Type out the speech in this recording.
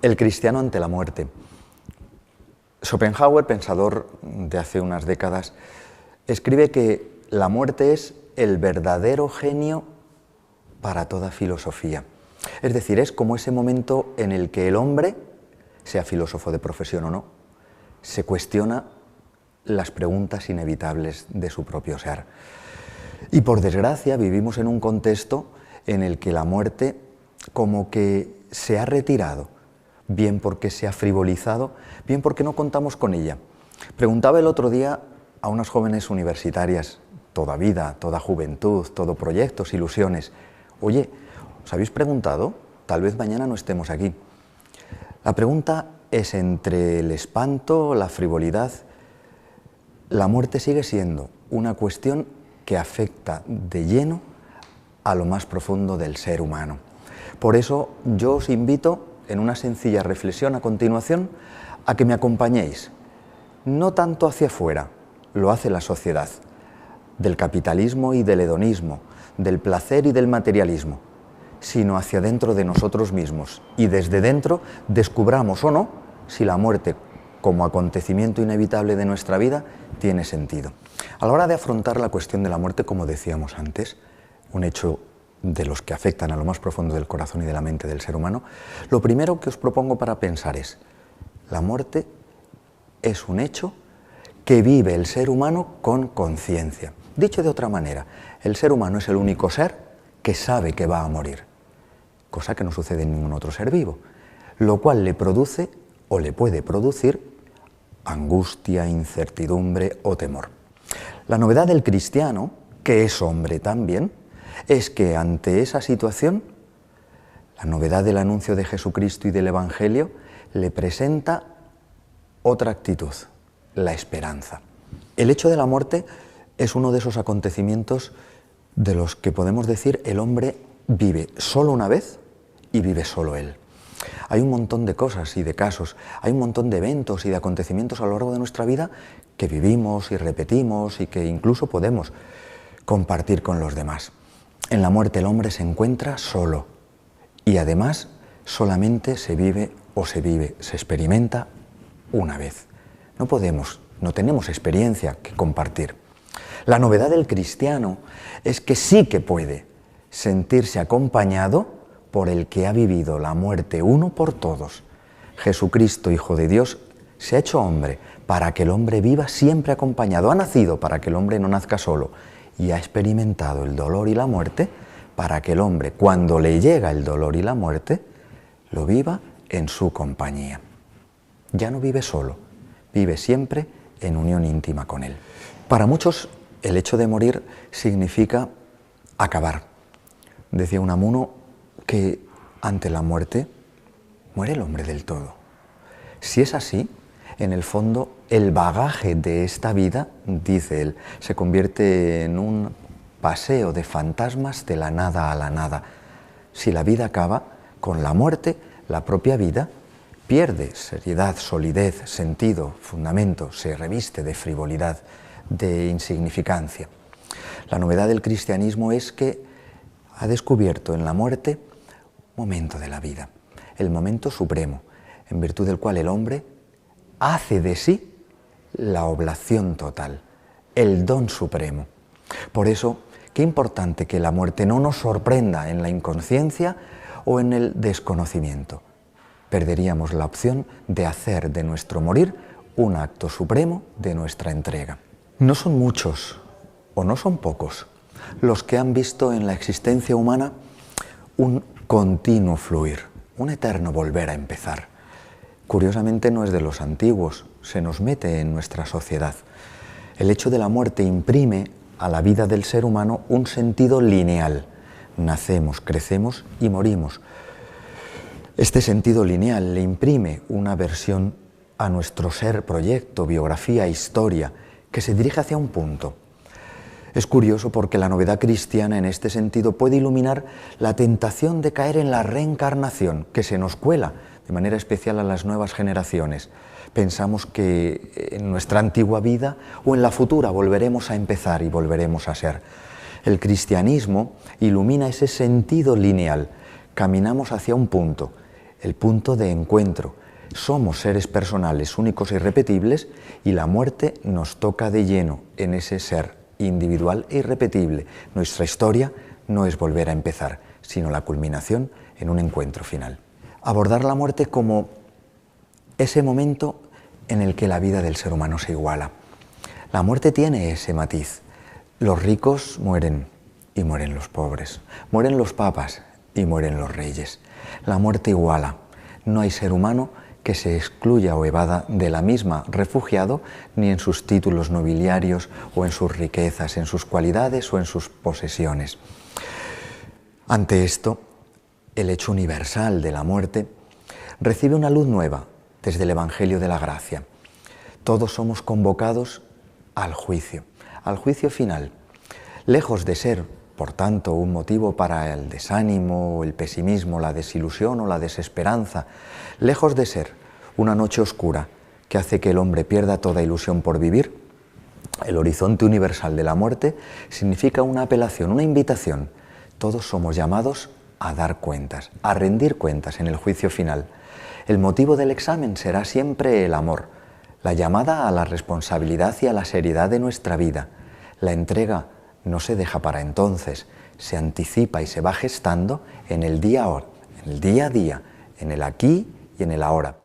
El cristiano ante la muerte. Schopenhauer, pensador de hace unas décadas, escribe que la muerte es el verdadero genio para toda filosofía. Es decir, es como ese momento en el que el hombre, sea filósofo de profesión o no, se cuestiona las preguntas inevitables de su propio ser. Y por desgracia vivimos en un contexto en el que la muerte como que se ha retirado, bien porque se ha frivolizado, bien porque no contamos con ella. Preguntaba el otro día a unas jóvenes universitarias, toda vida, toda juventud, todo proyectos, ilusiones, oye, ¿os habéis preguntado? Tal vez mañana no estemos aquí. La pregunta es entre el espanto, la frivolidad. La muerte sigue siendo una cuestión que afecta de lleno a lo más profundo del ser humano. Por eso yo os invito, en una sencilla reflexión a continuación, a que me acompañéis, no tanto hacia afuera, lo hace la sociedad, del capitalismo y del hedonismo, del placer y del materialismo, sino hacia dentro de nosotros mismos, y desde dentro descubramos o no si la muerte como acontecimiento inevitable de nuestra vida tiene sentido. A la hora de afrontar la cuestión de la muerte, como decíamos antes, un hecho de los que afectan a lo más profundo del corazón y de la mente del ser humano, lo primero que os propongo para pensar es: la muerte es un hecho que vive el ser humano con conciencia. Dicho de otra manera, el ser humano es el único ser que sabe que va a morir, cosa que no sucede en ningún otro ser vivo, lo cual le produce o le puede producir angustia, incertidumbre o temor. La novedad del cristiano, que es hombre también, es que ante esa situación, la novedad del anuncio de Jesucristo y del Evangelio le presenta otra actitud, la esperanza. El hecho de la muerte es uno de esos acontecimientos de los que podemos decir el hombre vive solo una vez y vive solo él. Hay un montón de cosas y de casos, hay un montón de eventos y de acontecimientos a lo largo de nuestra vida que vivimos y repetimos y que incluso podemos compartir con los demás. En la muerte el hombre se encuentra solo y además solamente se vive, se experimenta una vez. No tenemos experiencia que compartir. La novedad del cristiano es que sí que puede sentirse acompañado por el que ha vivido la muerte uno por todos. Jesucristo, Hijo de Dios, se ha hecho hombre para que el hombre viva siempre acompañado. Ha nacido para que el hombre no nazca solo y ha experimentado el dolor y la muerte para que el hombre, cuando le llega el dolor y la muerte, lo viva en su compañía. Ya no vive solo, vive siempre en unión íntima con él. Para muchos, el hecho de morir significa acabar. Decía Unamuno que ante la muerte muere el hombre del todo. Si es así, en el fondo, el bagaje de esta vida, dice él, se convierte en un paseo de fantasmas de la nada a la nada. Si la vida acaba, con la muerte, la propia vida pierde seriedad, solidez, sentido, fundamento, se reviste de frivolidad, de insignificancia. La novedad del cristianismo es que ha descubierto en la muerte un momento de la vida, el momento supremo, en virtud del cual el hombre hace de sí la oblación total, el don supremo. Por eso, qué importante que la muerte no nos sorprenda en la inconsciencia o en el desconocimiento. Perderíamos la opción de hacer de nuestro morir un acto supremo de nuestra entrega. No son muchos, o no son pocos, los que han visto en la existencia humana un continuo fluir, un eterno volver a empezar. Curiosamente no es de los antiguos, se nos mete en nuestra sociedad. El hecho de la muerte imprime a la vida del ser humano un sentido lineal. Nacemos, crecemos y morimos. Este sentido lineal le imprime una versión a nuestro ser, proyecto, biografía, historia, que se dirige hacia un punto. Es curioso porque la novedad cristiana en este sentido puede iluminar la tentación de caer en la reencarnación que se nos cuela de manera especial a las nuevas generaciones. Pensamos que en nuestra antigua vida o en la futura volveremos a empezar y volveremos a ser. El cristianismo ilumina ese sentido lineal. Caminamos hacia un punto. el punto de encuentro. Somos seres personales únicos e irrepetibles y la muerte nos toca de lleno en ese ser individual e irrepetible. Nuestra historia no es volver a empezar, sino la culminación en un encuentro final. Abordar la muerte como ese momento en el que la vida del ser humano se iguala. La muerte tiene ese matiz. Los ricos mueren y mueren los pobres. Mueren los papas y mueren los reyes. La muerte iguala. No hay ser humano que se excluya o evada de la misma, refugiado ni en sus títulos nobiliarios o en sus riquezas, en sus cualidades o en sus posesiones. Ante esto, el hecho universal de la muerte recibe una luz nueva desde el Evangelio de la Gracia. Todos somos convocados al juicio final. Lejos de ser, por tanto, un motivo para el desánimo, el pesimismo, la desilusión o la desesperanza, lejos de ser una noche oscura que hace que el hombre pierda toda ilusión por vivir, el horizonte universal de la muerte significa una apelación, una invitación. Todos somos llamados a dar cuentas, a rendir cuentas en el juicio final. El motivo del examen será siempre el amor, la llamada a la responsabilidad y a la seriedad de nuestra vida. La entrega no se deja para entonces, se anticipa y se va gestando en el día a día, en el aquí y en el ahora.